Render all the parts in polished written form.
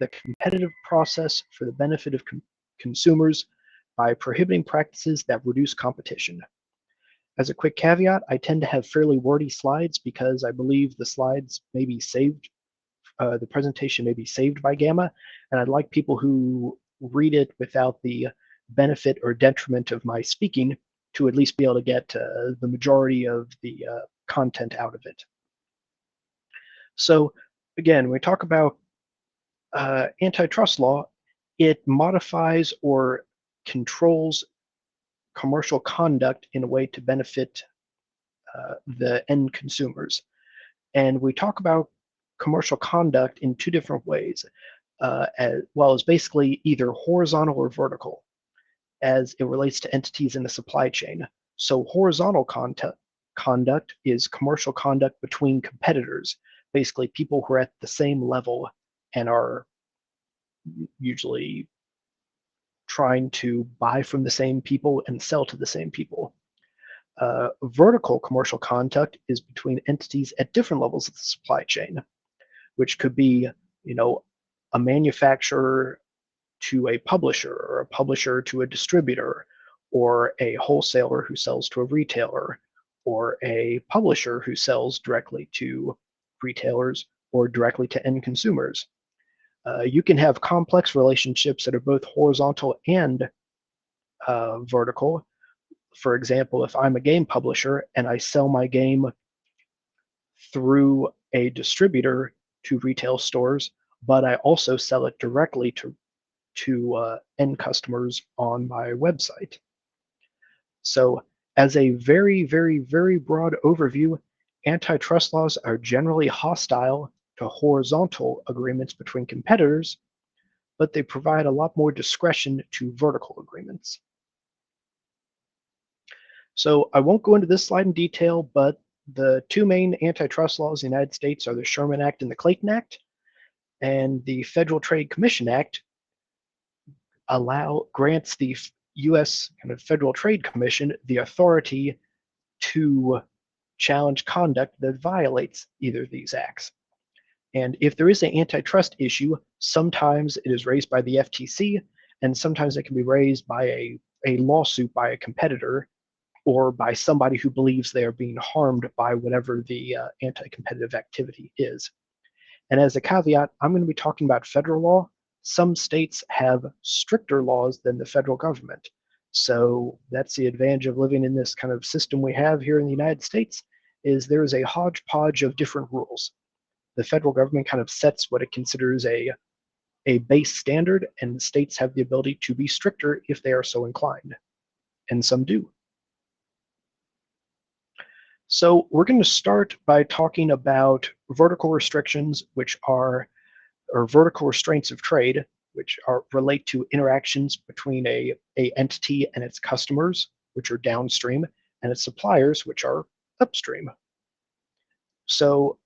the competitive process for the benefit of consumers by prohibiting practices that reduce competition. As a quick caveat, I tend to have fairly wordy slides because I believe the slides may be saved, the presentation may be saved by GAMA, and I'd like people who read it without the benefit or detriment of my speaking to at least be able to get the majority of the content out of it. So again, when we talk about antitrust law, it modifies or controls commercial conduct in a way to benefit the end consumers. And we talk about commercial conduct in two different ways, as well as basically either horizontal or vertical, as it relates to entities in the supply chain. So horizontal conduct is commercial conduct between competitors, basically people who are at the same level and are usually trying to buy from the same people and sell to the same people. Vertical commercial conduct is between entities at different levels of the supply chain, which could be, a manufacturer to a publisher, or a publisher to a distributor, or a wholesaler who sells to a retailer, or a publisher who sells directly to retailers or directly to end consumers. You can have complex relationships that are both horizontal and vertical. For example, if I'm a game publisher and I sell my game through a distributor to retail stores, but I also sell it directly to end customers on my website. So as a very, very, very broad overview, antitrust laws are generally hostile to horizontal agreements between competitors, but they provide a lot more discretion to vertical agreements. So I won't go into this slide in detail, but the two main antitrust laws in the United States are the Sherman Act and the Clayton Act, and the Federal Trade Commission Act grants the U.S. kind of Federal Trade Commission the authority to challenge conduct that violates either of these acts. And if there is an antitrust issue, sometimes it is raised by the FTC, and sometimes it can be raised by a lawsuit by a competitor or by somebody who believes they are being harmed by whatever the anti-competitive activity is. And as a caveat, I'm going to be talking about federal law. Some states have stricter laws than the federal government. So that's the advantage of living in this kind of system we have here in the United States, is there is a hodgepodge of different rules. The federal government kind of sets what it considers a base standard, and the states have the ability to be stricter if they are so inclined, and some do. So we're going to start by talking about vertical restrictions, or vertical restraints of trade, which relate to interactions between a entity and its customers, which are downstream, and its suppliers, which are upstream. So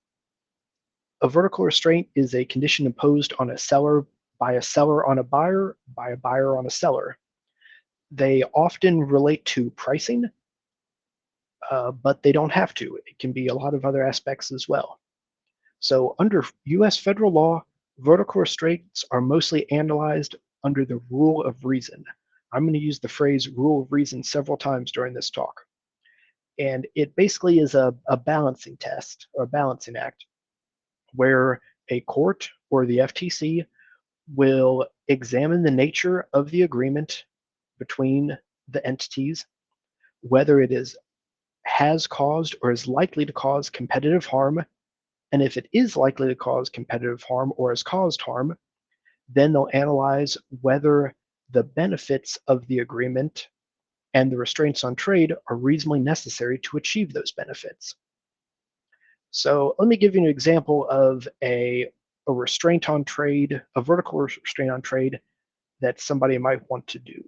a vertical restraint is a condition imposed on a seller by a seller on a buyer, by a buyer on a seller. They often relate to pricing, but they don't have to. It can be a lot of other aspects as well. So under US federal law, vertical restraints are mostly analyzed under the rule of reason. I'm going to use the phrase rule of reason several times during this talk. And it basically is a balancing test, or a balancing act, where a court or the FTC will examine the nature of the agreement between the entities, whether it has caused or is likely to cause competitive harm, and if it is likely to cause competitive harm or has caused harm, then they'll analyze whether the benefits of the agreement and the restraints on trade are reasonably necessary to achieve those benefits. So let me give you an example of a restraint on trade, a vertical restraint on trade that somebody might want to do.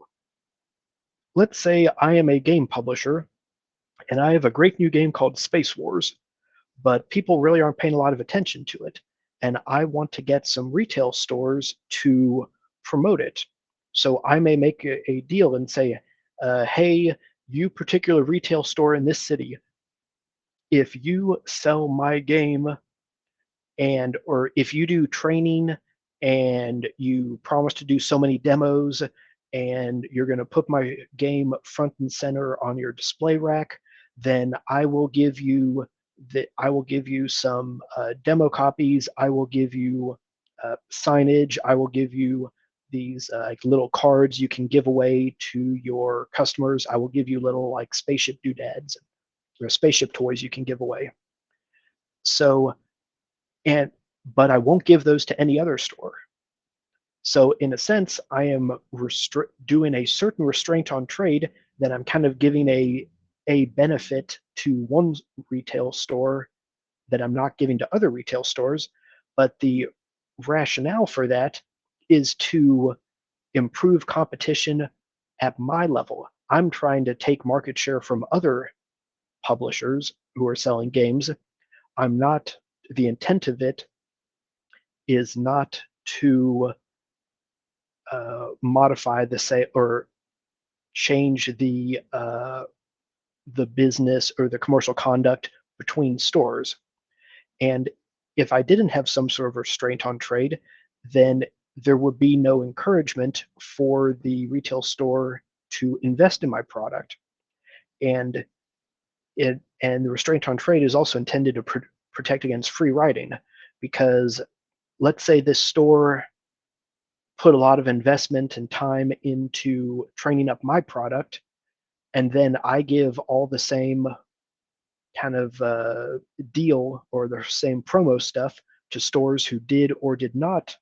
Let's say I am a game publisher and I have a great new game called Space Wars, but people really aren't paying a lot of attention to it. And I want to get some retail stores to promote it. So I may make a deal and say, hey, you particular retail store in this city, if you sell my game or if you do training and you promise to do so many demos, and you're going to put my game front and center on your display rack, then I will give you some demo copies. I will give you signage. I will give you these like little cards you can give away to your customers. I will give you little like spaceship doodads or spaceship toys you can give away. So, and but I won't give those to any other store. So in a sense, I am doing a certain restraint on trade that I'm kind of giving a benefit to one retail store that I'm not giving to other retail stores. But the rationale for that is to improve competition at my level. I'm trying to take market share from other publishers who are selling games. I'm not, the intent of it is not to modify the say or change the business or the commercial conduct between stores. And if I didn't have some sort of restraint on trade, then there would be no encouragement for the retail store to invest in my product. And the restraint on trade is also intended to protect against free riding, because let's say this store put a lot of investment and time into training up my product, and then I give all the same kind of deal or the same promo stuff to stores who did or did not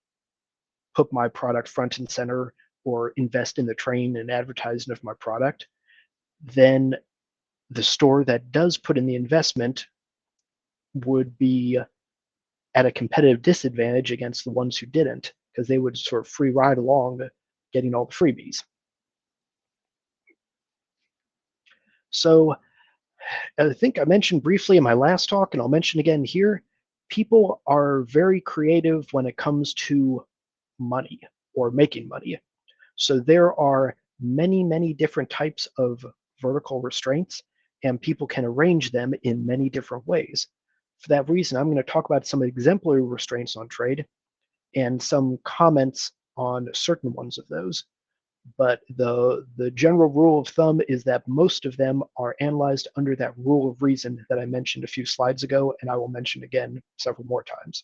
put my product front and center or invest in the training and advertising of my product, then the store that does put in the investment would be at a competitive disadvantage against the ones who didn't, because they would sort of free ride along getting all the freebies. So I think I mentioned briefly in my last talk, and I'll mention again here, people are very creative when it comes to money or making money. So there are many, many different types of vertical restraints, and people can arrange them in many different ways. For that reason, I'm going to talk about some exemplary restraints on trade and some comments on certain ones of those. But the general rule of thumb is that most of them are analyzed under that rule of reason that I mentioned a few slides ago, and I will mention again several more times.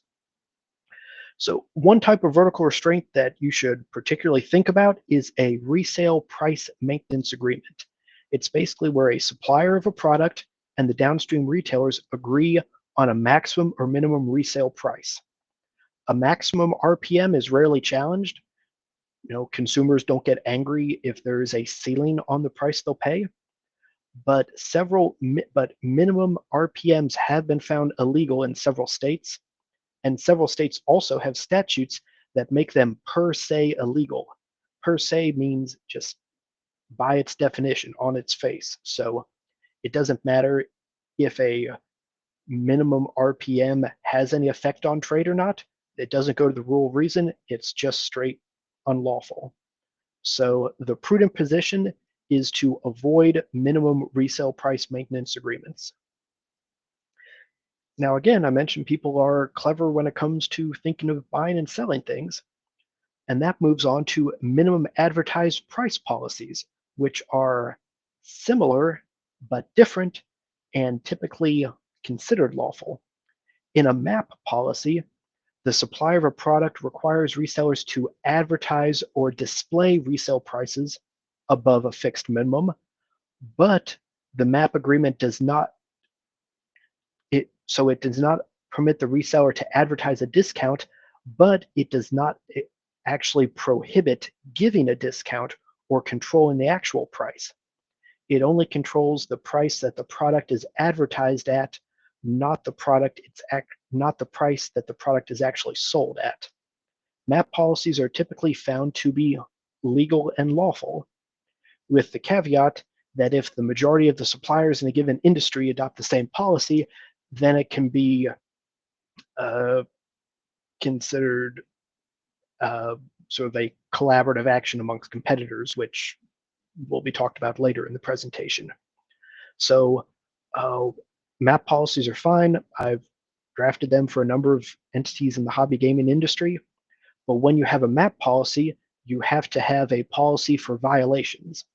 So one type of vertical restraint that you should particularly think about is a resale price maintenance agreement. It's basically where a supplier of a product and the downstream retailers agree on a maximum or minimum resale price. A maximum RPM is rarely challenged. Consumers don't get angry if there is a ceiling on the price they'll pay, but minimum RPMs have been found illegal in several states, and several states also have statutes that make them per se illegal. Per se means just by its definition, on its face. So it doesn't matter if a minimum RPM has any effect on trade or not. It doesn't go to the rule of reason. It's just straight unlawful. So the prudent position is to avoid minimum resale price maintenance agreements. Now, again, I mentioned people are clever when it comes to thinking of buying and selling things, and that moves on to minimum advertised price policies, which are similar but different and typically considered lawful. In a MAP policy, the supplier of a product requires resellers to advertise or display resale prices above a fixed minimum, but the MAP agreement does not it does not permit the reseller to advertise a discount, but it does not actually prohibit giving a discount or controlling the actual price. It only controls the price that the product is advertised at, not the price that the product is actually sold at. MAP policies are typically found to be legal and lawful, with the caveat that if the majority of the suppliers in a given industry adopt the same policy, then it can be considered sort of a collaborative action amongst competitors, which will be talked about later in the presentation. So MAP policies are fine. I've drafted them for a number of entities in the hobby gaming industry. But when you have a map policy, you have to have a policy for violations.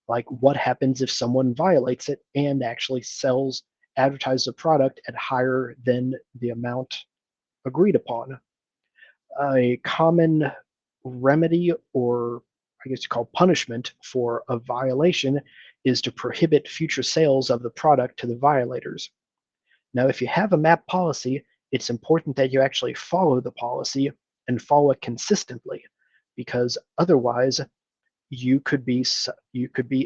Like what happens if someone violates it and actually advertises a product at higher than the amount agreed upon. A common remedy, or I guess you call punishment, for a violation is to prohibit future sales of the product to the violators. Now, if you have a map policy, it's important that you actually follow the policy and follow it consistently, because otherwise you could be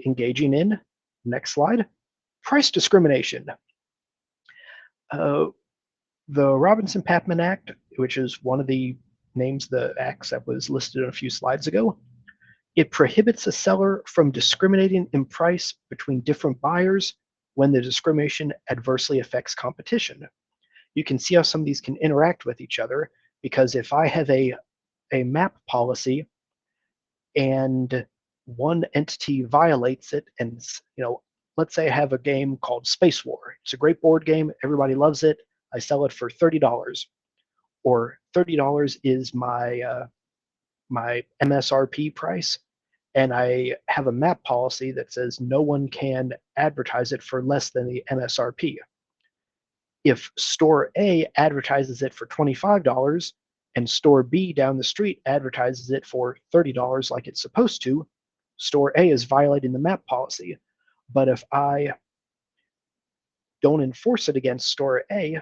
engaging in, next slide, price discrimination. The Robinson-Patman Act, which is one of the names of the acts that was listed a few slides ago, it prohibits a seller from discriminating in price between different buyers when the discrimination adversely affects competition. You can see how some of these can interact with each other, because if I have a map policy and one entity violates it, and let's say I have a game called Space War. It's a great board game, everybody loves it. I sell it for $30, or $30 is my my MSRP price, and I have a map policy that says no one can advertise it for less than the MSRP. If store A advertises it for $25 and store B down the street advertises it for $30 like it's supposed to, store A is violating the map policy. But if I don't enforce it against store A,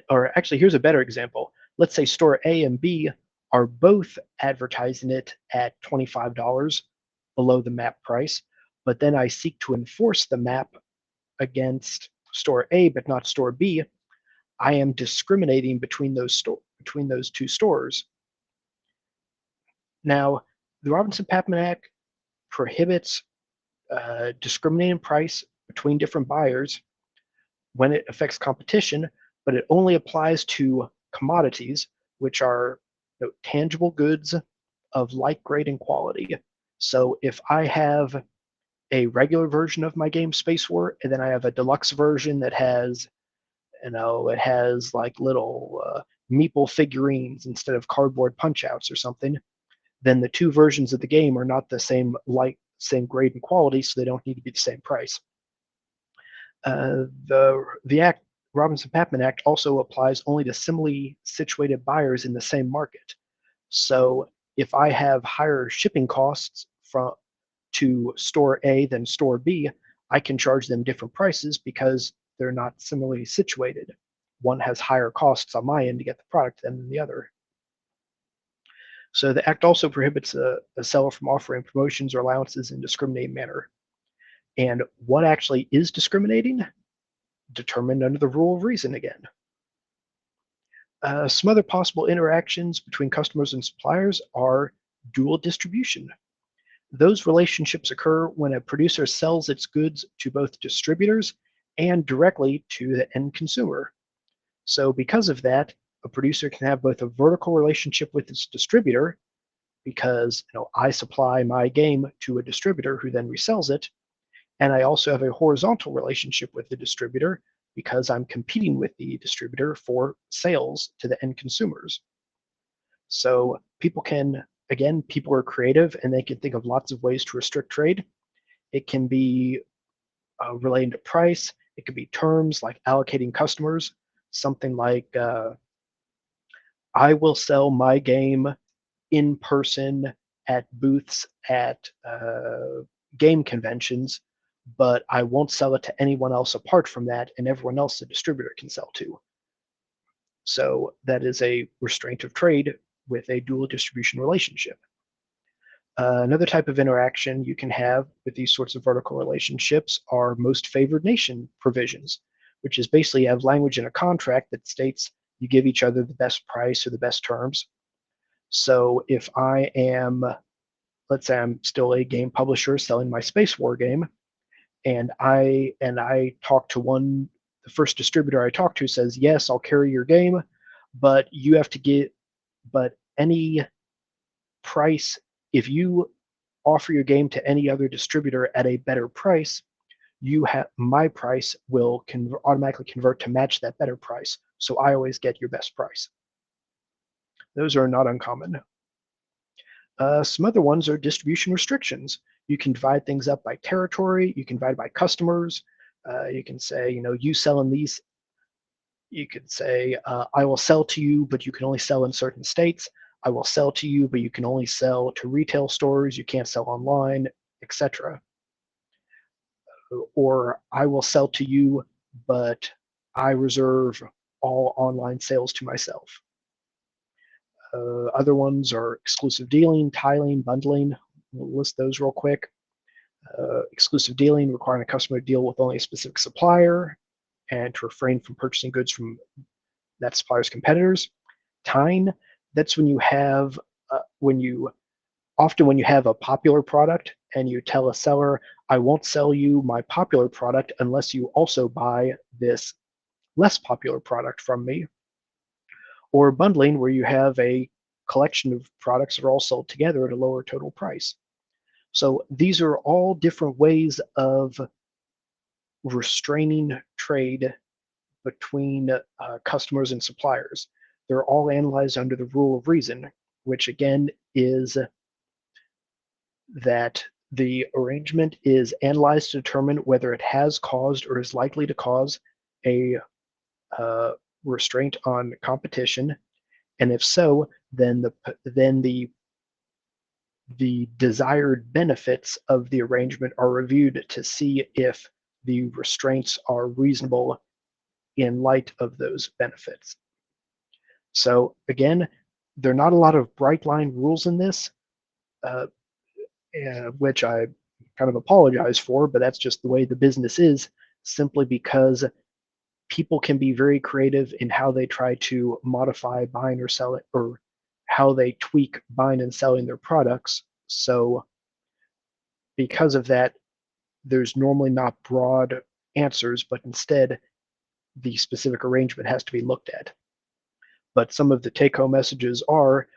or actually, here's a better example. Let's say store A and B are both advertising it at $25 below the map price, but then I seek to enforce the map against store A but not store B. I am discriminating between those two stores. Now, the Robinson-Patman Act prohibits discriminating price between different buyers when it affects competition, but it only applies to commodities, which are tangible goods of like grade and quality. So if I have a regular version of my game Space War, and then I have a deluxe version that has, it has like little meeple figurines instead of cardboard punch-outs or something, then the two versions of the game are not the same grade and quality, so they don't need to be the same price. The Act, Robinson-Patman Act, also applies only to similarly situated buyers in the same market. So if I have higher shipping costs to store A than store B, I can charge them different prices because they're not similarly situated. One has higher costs on my end to get the product than the other. So the Act also prohibits a seller from offering promotions or allowances in a discriminating manner. And what actually is discriminating? Determined under the rule of reason again. Some other possible interactions between customers and suppliers are dual distribution. Those relationships occur when a producer sells its goods to both distributors and directly to the end consumer. So because of that, a producer can have both a vertical relationship with its distributor, because I supply my game to a distributor who then resells it, and I also have a horizontal relationship with the distributor because I'm competing with the distributor for sales to the end consumers. So people are creative and they can think of lots of ways to restrict trade. It can be relating to price. It could be terms like allocating customers, something like I will sell my game in person at booths at game conventions, but I won't sell it to anyone else apart from that, and everyone else the distributor can sell to. So that is a restraint of trade with a dual distribution relationship. Another type of interaction you can have with these sorts of vertical relationships are most favored nation provisions, which is basically you have language in a contract that states you give each other the best price or the best terms. So if I am, let's say I'm still a game publisher selling my Space War game, and I talk to the first distributor I talk to says, yes, I'll carry your game, but you have to but any price, if you offer your game to any other distributor at a better price, my price will automatically convert to match that better price. So I always get your best price. Those are not uncommon. Some other ones are distribution restrictions. You can divide things up by territory. You can divide by customers. You can say, you sell in these. You could say, I will sell to you, but you can only sell in certain states. I will sell to you, but you can only sell to retail stores. You can't sell online, etc. Or I will sell to you, but I reserve all online sales to myself. Other ones are exclusive dealing, tiling, bundling. We'll list those real quick. Exclusive dealing, requiring a customer to deal with only a specific supplier and to refrain from purchasing goods from that supplier's competitors. Tying, that's when you have, when you have a popular product and you tell a seller, I won't sell you my popular product unless you also buy this less popular product from me. Or bundling, where you have a collection of products that are all sold together at a lower total price. So these are all different ways of restraining trade between customers and suppliers. They're all analyzed under the rule of reason, which again is that the arrangement is analyzed to determine whether it has caused or is likely to cause a restraint on competition, and if so, then the desired benefits of the arrangement are reviewed to see if the restraints are reasonable in light of those benefits. So again, there are not a lot of bright line rules in this, which I kind of apologize for, but that's just the way the business is, simply because people can be very creative in how they try to modify buying or selling, or how they tweak buying and selling their products. So because of that, there's normally not broad answers, but instead the specific arrangement has to be looked at. But some of the take-home messages are,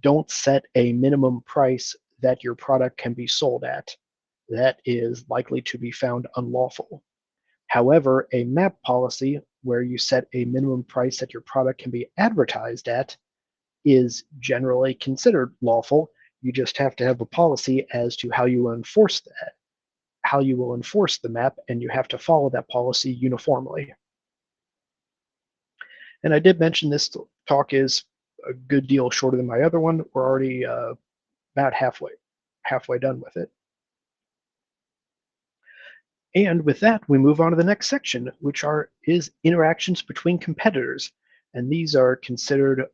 don't set a minimum price that your product can be sold at. That is likely to be found unlawful. However, a MAP policy where you set a minimum price that your product can be advertised at is generally considered lawful. You just have to have a policy as to how you will enforce that, how you will enforce the MAP, and you have to follow that policy uniformly. And I did mention this talk is a good deal shorter than my other one. We're already about halfway done with it. And with that, we move on to the next section, which is interactions between competitors. And these are considered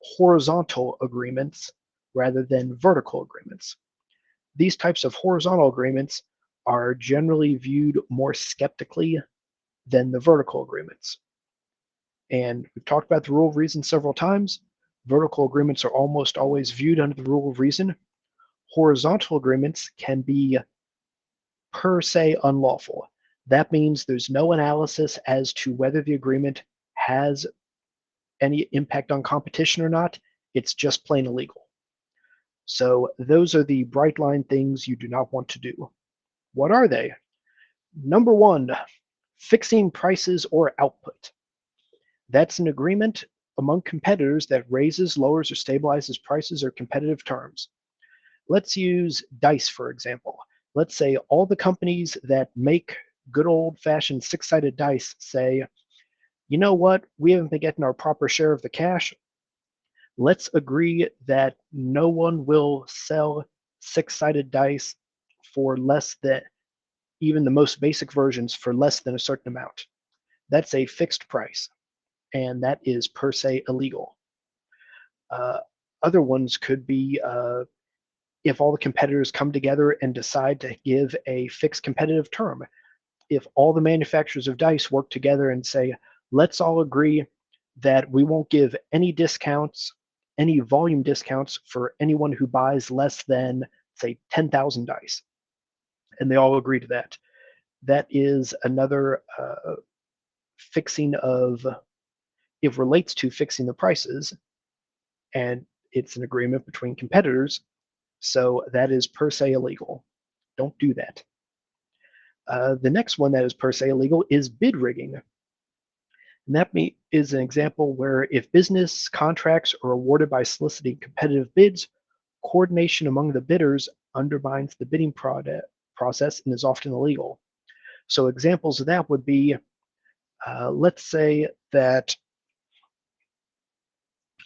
horizontal agreements rather than vertical agreements. These types of horizontal agreements are generally viewed more skeptically than the vertical agreements. And we've talked about the rule of reason several times. Vertical agreements are almost always viewed under the rule of reason. Horizontal agreements can be per se unlawful. That means there's no analysis as to whether the agreement has any impact on competition or not. It's just plain illegal. So those are the bright line things you do not want to do. What are they? Number one, fixing prices or output. That's an agreement among competitors that raises, lowers, or stabilizes prices or competitive terms. Let's use dice, for example. Let's say all the companies that make good old-fashioned six-sided dice say, you know what, we haven't been getting our proper share of the cash. Let's agree that no one will sell six-sided dice for less than, even the most basic versions, for less than a certain amount. That's a fixed price, and that is per se illegal. Other ones could be if all the competitors come together and decide to give a fixed competitive term. If all the manufacturers of dice work together and say, let's all agree that we won't give any discounts, any volume discounts for anyone who buys less than, say, 10,000 dice. And they all agree to that. That is another fixing of, it relates to fixing the prices, and it's an agreement between competitors. So that is per se illegal. Don't do that. The next one that is per se illegal is bid rigging. And that is an example where if business contracts are awarded by soliciting competitive bids, coordination among the bidders undermines the bidding process and is often illegal. So examples of that would be, let's say that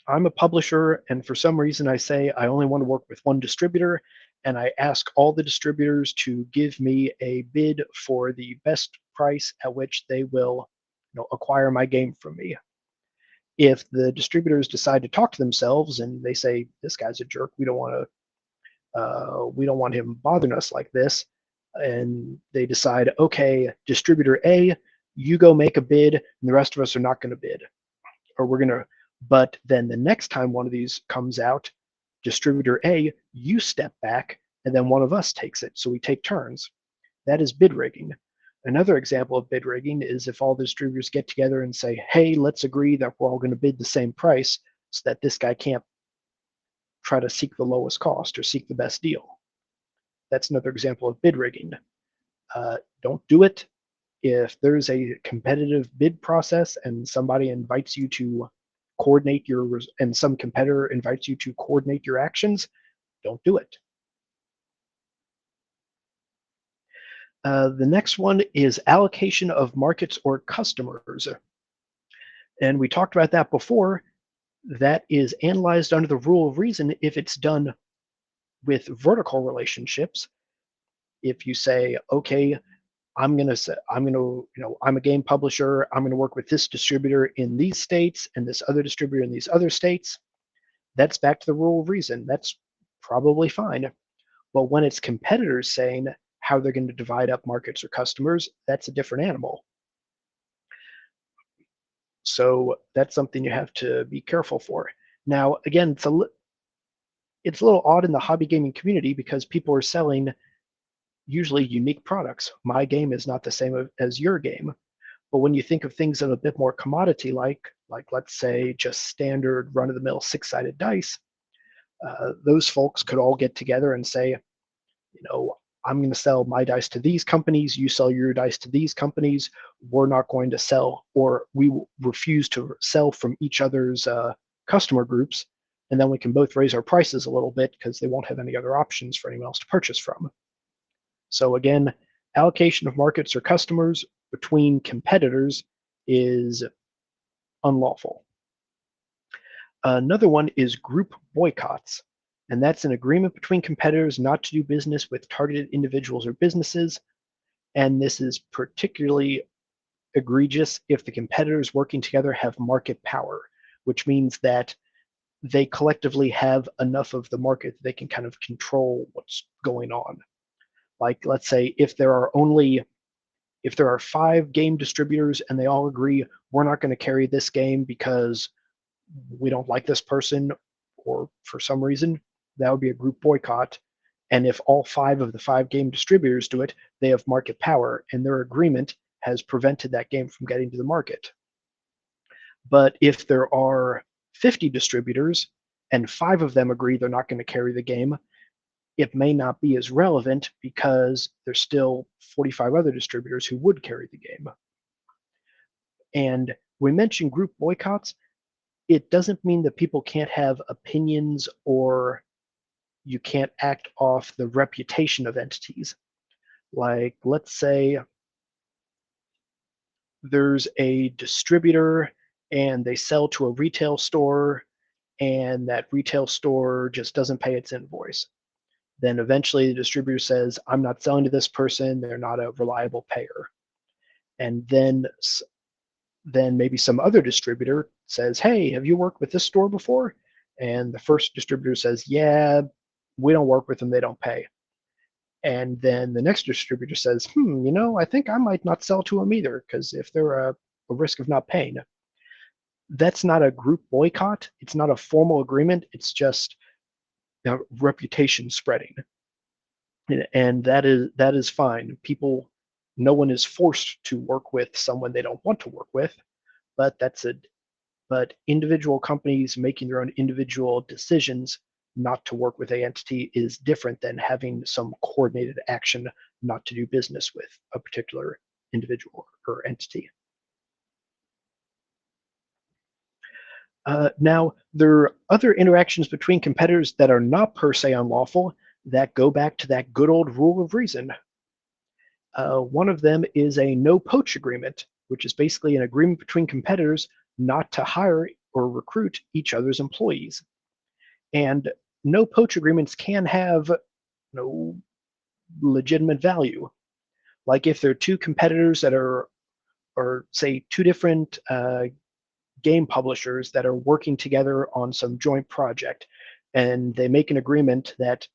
I'm a publisher, and for some reason I say I only want to work with one distributor, and I ask all the distributors to give me a bid for the best price at which they will, acquire my game from me. If the distributors decide to talk to themselves and they say this guy's a jerk, we don't want him bothering us like this, and they decide, okay, distributor A, you go make a bid, and the rest of us are not going to bid, or we're going to. But then the next time one of these comes out, distributor A, you step back, and then one of us takes it. So we take turns. That is bid rigging. Another example of bid rigging is if all the distributors get together and say, hey, let's agree that we're all going to bid the same price so that this guy can't try to seek the lowest cost or seek the best deal. That's another example of bid rigging. Don't do it. If there's a competitive bid process and somebody invites you to coordinate and some competitor invites you to coordinate your actions, don't do it. The next one is allocation of markets or customers. And we talked about that before. That is analyzed under the rule of reason if it's done with vertical relationships. If you say, okay, I'm a game publisher, I'm gonna work with this distributor in these states and this other distributor in these other states, that's back to the rule of reason. That's probably fine. But when it's competitors saying how they're going to divide up markets or customers, that's a different animal. So that's something you have to be careful for. Now, again, it's a little odd in the hobby gaming community because people are selling usually unique products. My game is not the same as your game. But when you think of things that are a bit more commodity like let's say just standard run-of-the-mill six-sided dice, those folks could all get together and say, I'm going to sell my dice to these companies, you sell your dice to these companies, we're not going to sell, or we refuse to sell from each other's customer groups, and then we can both raise our prices a little bit because they won't have any other options for anyone else to purchase from. So again, allocation of markets or customers between competitors is unlawful. Another one is group boycotts, and that's an agreement between competitors not to do business with targeted individuals or businesses, and this is particularly egregious if the competitors working together have market power, which means that they collectively have enough of the market that they can kind of control what's going on. Like, let's say if there are 5 game distributors and they all agree we're not going to carry this game because we don't like this person or for some reason, that would be a group boycott. And if all 5 of the 5 game distributors do it, they have market power and their agreement has prevented that game from getting to the market. But if there are 50 distributors and 5 of them agree they're not going to carry the game, it may not be as relevant because there's still 45 other distributors who would carry the game. And we mentioned group boycotts. It doesn't mean that people can't have opinions or you can't act off the reputation of entities. Like, let's say there's a distributor and they sell to a retail store and that retail store just doesn't pay its invoice. Then eventually the distributor says, I'm not selling to this person, they're not a reliable payer. And then maybe some other distributor says, hey, have you worked with this store before? And the first distributor says, yeah, we don't work with them, they don't pay. And then the next distributor says, I think I might not sell to them either, because if they're a risk of not paying. That's not a group boycott. It's not a formal agreement. It's just reputation spreading. And that is fine. No one is forced to work with someone they don't want to work with, but but individual companies making their own individual decisions not to work with an entity is different than having some coordinated action not to do business with a particular individual or entity. Now, there are other interactions between competitors that are not per se unlawful that go back to that good old rule of reason. One of them is a no poach agreement, which is basically an agreement between competitors not to hire or recruit each other's employees. And no poach agreements can have no legitimate value. Like if there are two competitors that are, or say two different game publishers that are working together on some joint project, and they make an agreement that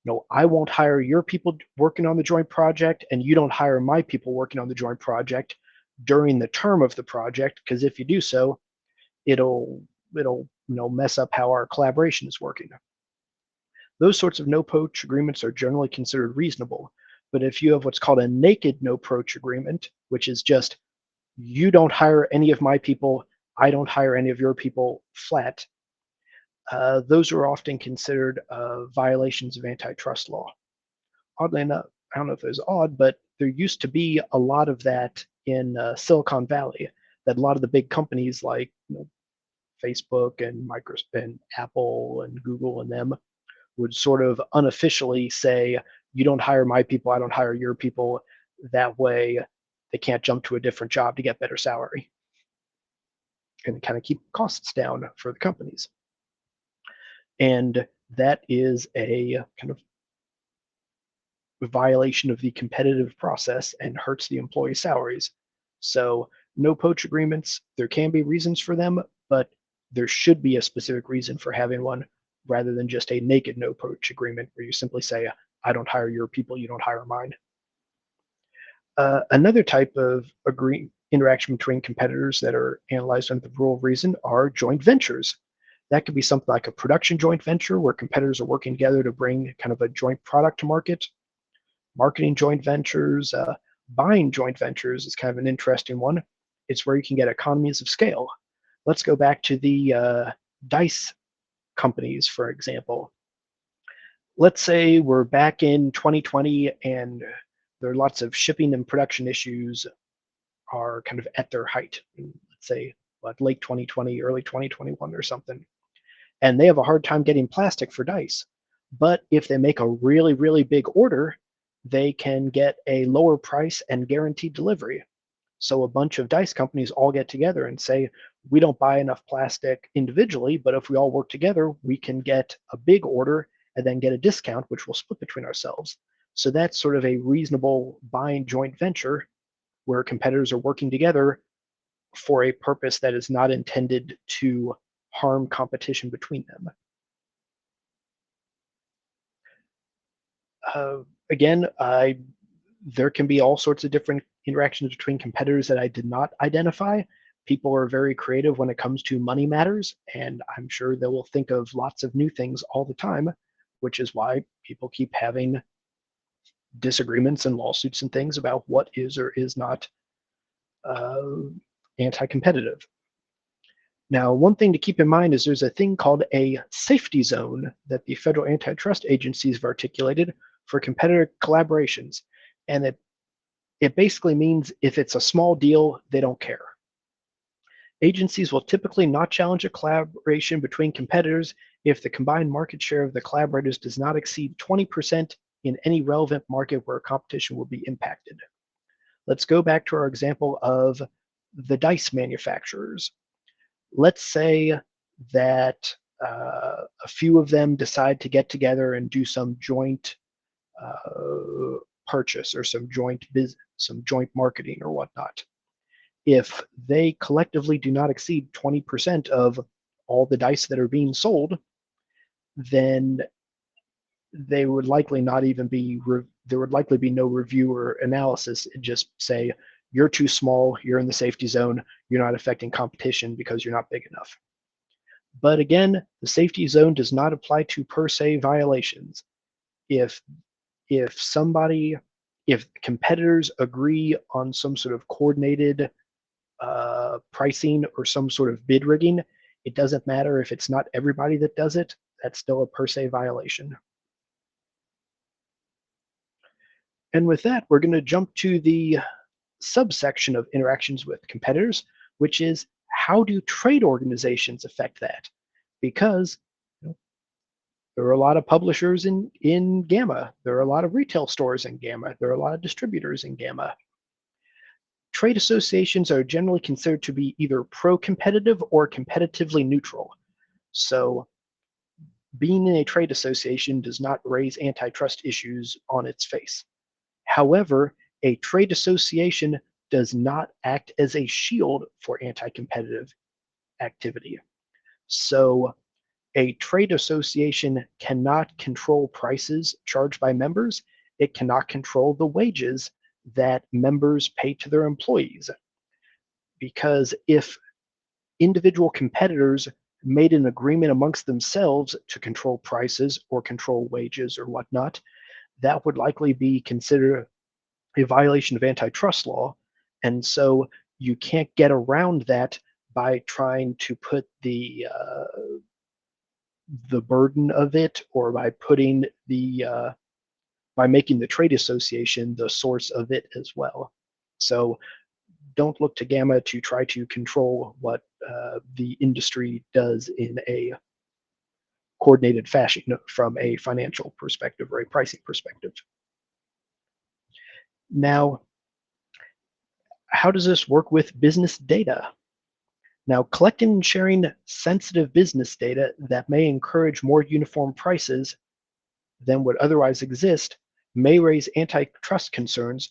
no, I won't hire your people working on the joint project, and you don't hire my people working on the joint project during the term of the project, because if you do so, it'll mess up how our collaboration is working. Those sorts of no poach agreements are generally considered reasonable. But if you have what's called a naked no poach agreement, which is just you don't hire any of my people, I don't hire any of your people flat, those are often considered violations of antitrust law. Oddly enough, I don't know if it's odd, but there used to be a lot of that in Silicon Valley, that a lot of the big companies like Facebook and Microsoft and Apple and Google and them would sort of unofficially say, you don't hire my people, I don't hire your people. That way they can't jump to a different job to get better salary and kind of keep costs down for the companies. And that is a kind of violation of the competitive process and hurts the employee salaries. So no poach agreements, there can be reasons for them, but there should be a specific reason for having one rather than just a naked no poach agreement where you simply say, I don't hire your people, you don't hire mine. Another type of interaction between competitors that are analyzed under the rule of reason are joint ventures. That could be something like a production joint venture where competitors are working together to bring kind of a joint product to market. Marketing joint ventures, buying joint ventures is kind of an interesting one. It's where you can get economies of scale. Let's go back to the dice companies, for example. Let's say we're back in 2020 and there are lots of shipping and production issues are kind of at their height. Let's say late 2020, early 2021 or something. And they have a hard time getting plastic for dice. But if they make a really, really big order, they can get a lower price and guaranteed delivery. So a bunch of dice companies all get together and say, we don't buy enough plastic individually, but if we all work together, we can get a big order and then get a discount, which we'll split between ourselves. So that's sort of a reasonable buying joint venture where competitors are working together for a purpose that is not intended to harm competition between them. Again, there can be all sorts of different interactions between competitors that I did not identify. People are very creative when it comes to money matters, and I'm sure they will think of lots of new things all the time, which is why people keep having disagreements and lawsuits and things about what is or is not uh, anti-competitive. Now, one thing to keep in mind is there's a thing called a safety zone that the federal antitrust agencies have articulated for competitor collaborations. And it basically means if it's a small deal, they don't care. Agencies will typically not challenge a collaboration between competitors if the combined market share of the collaborators does not exceed 20% in any relevant market where competition will be impacted. Let's go back to our example of the dice manufacturers. Let's say that a few of them decide to get together and do some joint purchase or some joint marketing or whatnot. If they collectively do not exceed 20% of all the dice that are being sold, then they would likely not even be there would likely be no review or analysis. It'd just say you're too small, you're in the safety zone, you're not affecting competition because you're not big enough. But again, the safety zone does not apply to per se violations. If somebody, if competitors agree on some sort of coordinated pricing or some sort of bid rigging, it doesn't matter if it's not everybody that does it, that's still a per se violation. And with that, we're going to jump to the subsection of interactions with competitors, which is how do trade organizations affect that? Because you know, there are a lot of publishers in GAMA. There are a lot of retail stores in GAMA. There are a lot of distributors in GAMA. Trade associations are generally considered to be either pro-competitive or competitively neutral. So being in a trade association does not raise antitrust issues on its face. However, a trade association does not act as a shield for anti-competitive activity. So a trade association cannot control prices charged by members. It cannot control the wages that members pay to their employees. Because if individual competitors made an agreement amongst themselves to control prices or control wages or whatnot, that would likely be considered a violation of antitrust law. And so you can't get around that by trying to put the burden of it, or by putting by making the trade association the source of it as well. So don't look to GAMA to try to control what the industry does in a coordinated fashion from a financial perspective or a pricing perspective. Now, how does this work with business data? Now, collecting and sharing sensitive business data that may encourage more uniform prices than would otherwise exist may raise antitrust concerns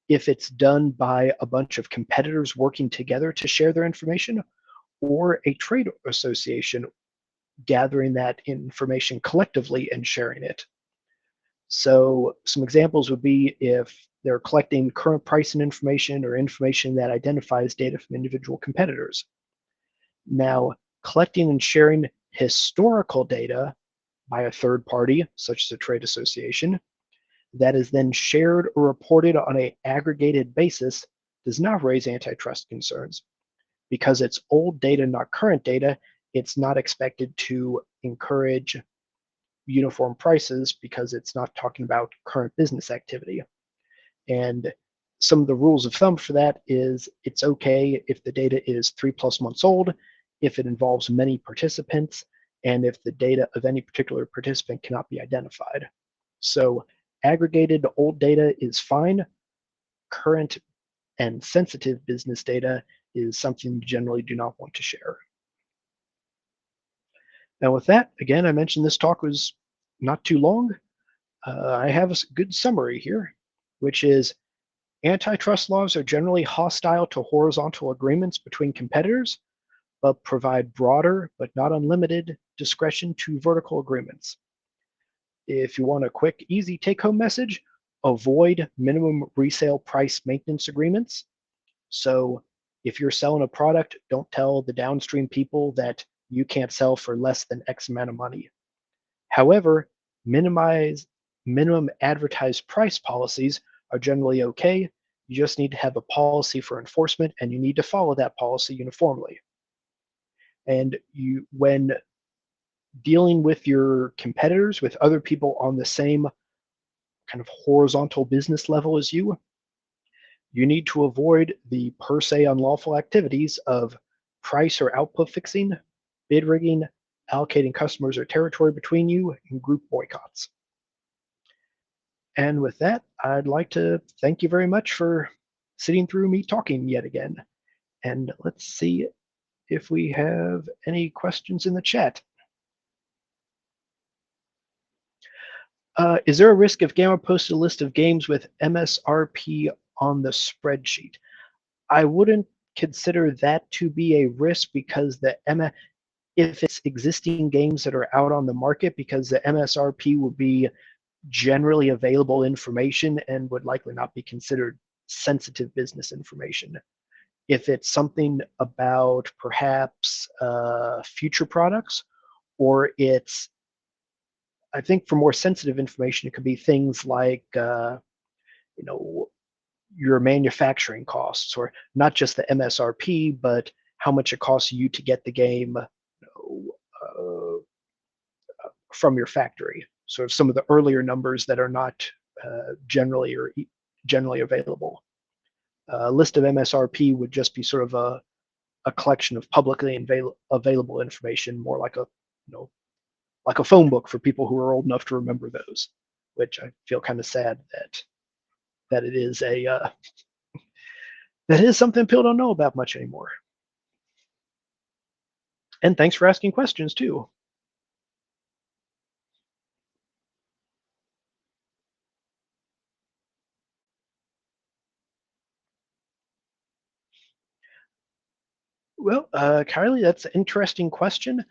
if it's done by a bunch of competitors working together to share their information, or a trade association gathering that information collectively and sharing it. So some examples would be if they're collecting current pricing information or information that identifies data from individual competitors. Now, collecting and sharing historical data by a third party, such as a trade association, that is then shared or reported on an aggregated basis does not raise antitrust concerns. Because it's old data, not current data, it's not expected to encourage uniform prices because it's not talking about current business activity. And some of the rules of thumb for that is it's okay if the data is 3+ months old, if it involves many participants, and if the data of any particular participant cannot be identified. So aggregated old data is fine. Current and sensitive business data is something you generally do not want to share. Now with that, again, I mentioned this talk was not too long. I have a good summary here, which is antitrust laws are generally hostile to horizontal agreements between competitors, but provide broader but not unlimited discretion to vertical agreements. If you want a quick, easy take-home message, avoid minimum resale price maintenance agreements. So if you're selling a product, don't tell the downstream people that you can't sell for less than X amount of money. However, minimum advertised price policies are generally okay. You just need to have a policy for enforcement, and you need to follow that policy uniformly. And when dealing with your competitors, with other people on the same kind of horizontal business level as you need to avoid the per se unlawful activities of price or output fixing, bid rigging, allocating customers or territory between you, and group boycotts. And with that, I'd like to thank you very much for sitting through me talking yet again. And let's see if we have any questions in the chat. Is there a risk if GAMA posted a list of games with MSRP on the spreadsheet? I wouldn't consider that to be a risk, because if it's existing games that are out on the market, because the MSRP would be generally available information and would likely not be considered sensitive business information. If it's something about perhaps future products, or I think for more sensitive information, it could be things like your manufacturing costs, or not just the MSRP, but how much it costs you to get the game from your factory. So some of the earlier numbers that are not generally available. A list of MSRP would just be sort of a collection of publicly available information, more like a like a phone book for people who are old enough to remember those. Which I feel kind of sad that it is that is something people don't know about much anymore. And thanks for asking questions too. Well, Kylie, that's an interesting question.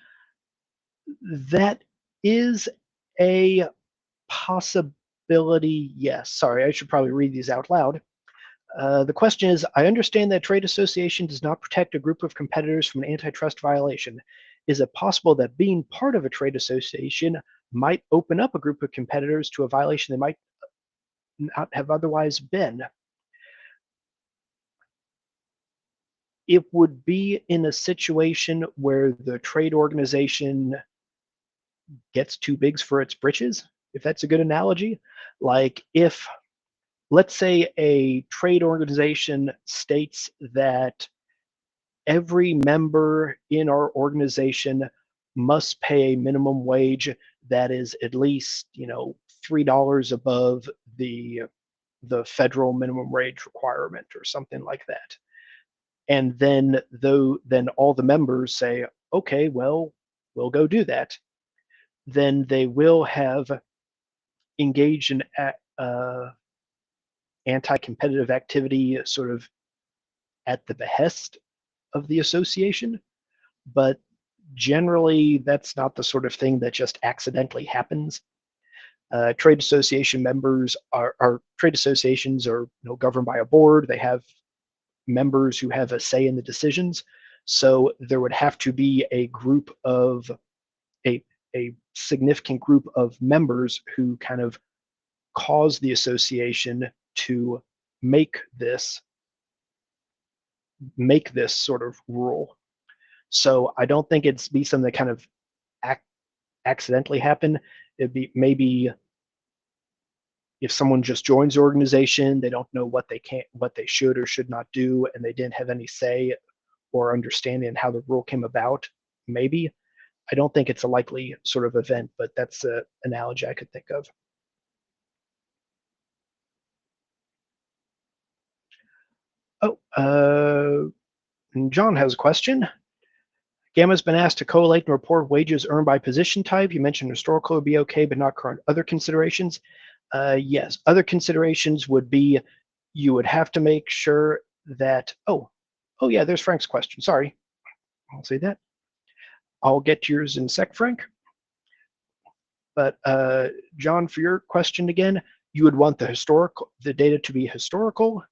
That is a possibility, yes. Sorry, I should probably read these out loud. The question is, I understand that trade association does not protect a group of competitors from an antitrust violation. Is it possible that being part of a trade association might open up a group of competitors to a violation they might not have otherwise been? It would be in a situation where the trade organization gets too big for its britches, if that's a good analogy. Like if, let's say, a trade organization states that every member in our organization must pay a minimum wage that is at least, $3 above the federal minimum wage requirement or something like that. And then all the members say, okay, well, we'll go do that. Then they will have engaged in anti-competitive activity sort of at the behest of the association. But generally, that's not the sort of thing that just accidentally happens. Trade association members are trade associations are governed by a board. They have members who have a say in the decisions. So there would have to be a group of a significant group of members who kind of cause the association to make this sort of rule. So I don't think it's be something that kind of accidentally happen. It'd be maybe if someone just joins the organization, they don't know what they should or should not do, and they didn't have any say or understanding how the rule came about. Maybe. I don't think it's a likely sort of event, but that's an analogy I could think of. Oh, John has a question. Gamma's been asked to collate and report wages earned by position type. You mentioned historical would be okay, but not current. Other considerations? Yes, other considerations would be you would have to make sure that, oh yeah, there's Frank's question. Sorry, I'll say that. I'll get to yours in a sec, Frank. But John, for your question again, you would want the data to be historical.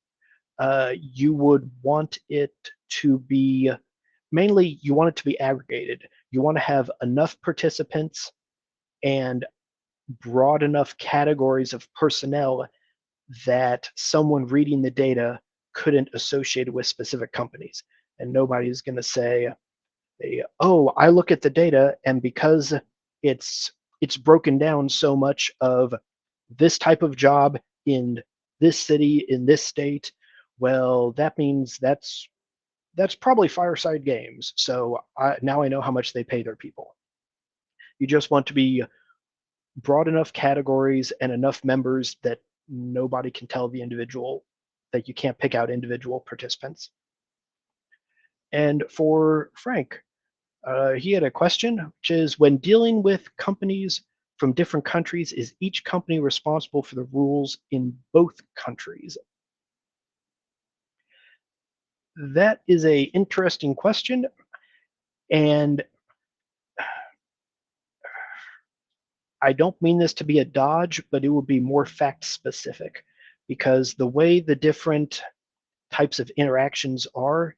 You would want it to be mainly you want it to be aggregated. You want to have enough participants and broad enough categories of personnel that someone reading the data couldn't associate it with specific companies. And nobody's going to say, oh, I look at the data, and because it's broken down so much of this type of job in this city, in this state, well, that means that's probably Fireside Games. So now I know how much they pay their people. You just want to be broad enough categories and enough members that nobody can tell the individual, that you can't pick out individual participants. And for Frank, he had a question, which is, when dealing with companies from different countries, is each company responsible for the rules in both countries? That is a interesting question, and I don't mean this to be a dodge, but it would be more fact specific, because the way the different types of interactions are,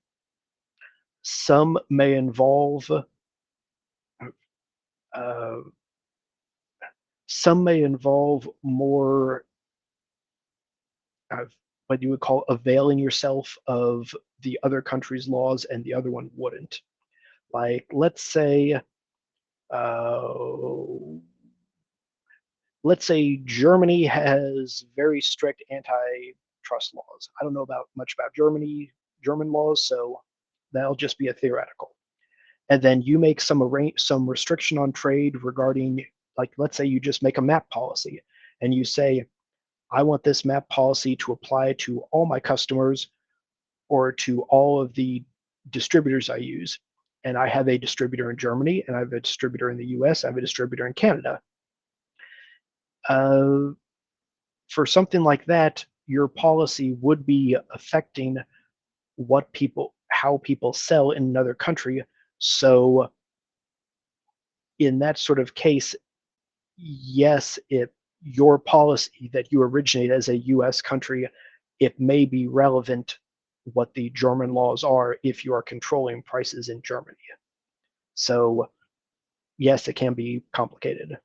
some may involve uh, more of what you would call availing yourself of the other country's laws, and the other one wouldn't. Like, uh, let's say Germany has very strict antitrust laws. I don't know much about German laws, so That'll just be a theoretical. And then you make some restriction on trade regarding, like, let's say you just make a map policy and you say, I want this map policy to apply to all my customers or to all of the distributors I use. And I have a distributor in Germany, and I have a distributor in the US, I have a distributor in Canada. For something like that, your policy would be affecting how people sell in another country. So in that sort of case, yes, if your policy that you originate as a US country, it may be relevant what the German laws are if you are controlling prices in Germany. So yes, it can be complicated.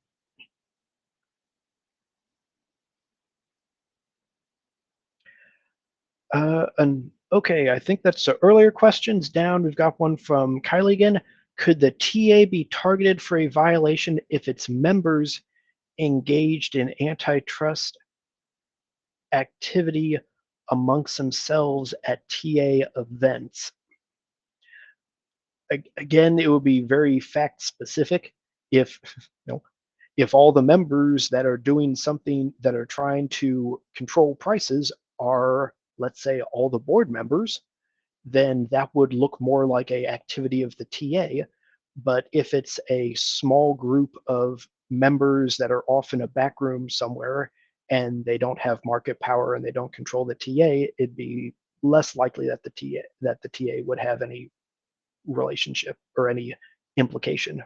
And okay, I think that's the earlier questions down. We've got one from Kylie again. Could the TA be targeted for a violation if its members engaged in antitrust activity amongst themselves at TA events? Again, it would be very fact specific. If if all the members that are doing something that are trying to control prices are, let's say, all the board members, then that would look more like a activity of the TA. But if it's a small group of members that are off in a back room somewhere and they don't have market power and they don't control the TA, it'd be less likely that the TA would have any relationship or any implication.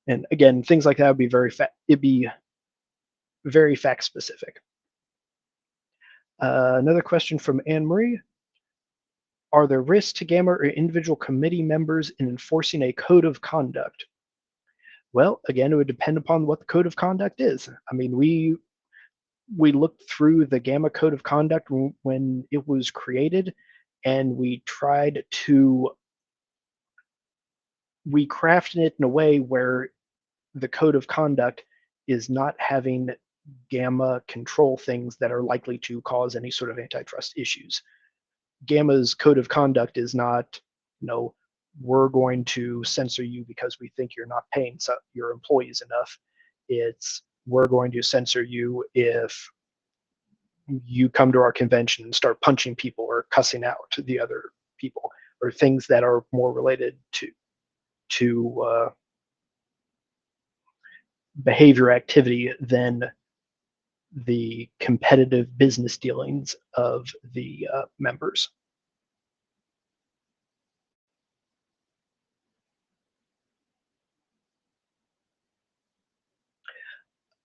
And again, things like that would be it'd be very fact specific. Another question from Anne Marie. Are there risks to GAMA or individual committee members in enforcing a code of conduct? Well, again, it would depend upon what the code of conduct is. I mean, we looked through the GAMA code of conduct when it was created, and we crafted it in a way where the code of conduct is not having GAMA control things that are likely to cause any sort of antitrust issues. GAMA's code of conduct is not, we're going to censor you because we think you're not paying your employees enough. It's, we're going to censor you if you come to our convention and start punching people or cussing out the other people, or things that are more related to behavior activity than the competitive business dealings of the members.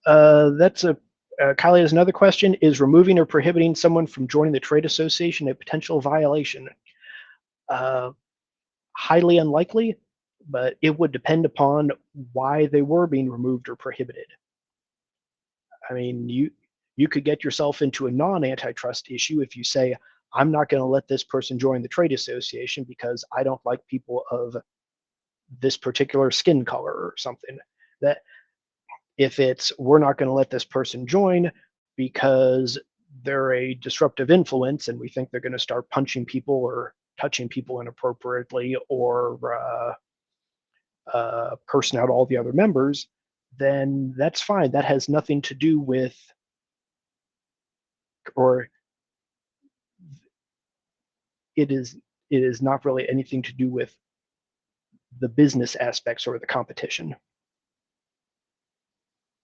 That's a Kylie has another question. Is removing or prohibiting someone from joining the trade association a potential violation? Highly unlikely, but it would depend upon why they were being removed or prohibited. I mean, you could get yourself into a non-antitrust issue if you say, I'm not going to let this person join the trade association because I don't like people of this particular skin color or something. That if it's, we're not going to let this person join because they're a disruptive influence and we think they're going to start punching people or touching people inappropriately or cursing out all the other members, then that's fine. That has nothing to do with, or it is not really anything to do with the business aspects or the competition.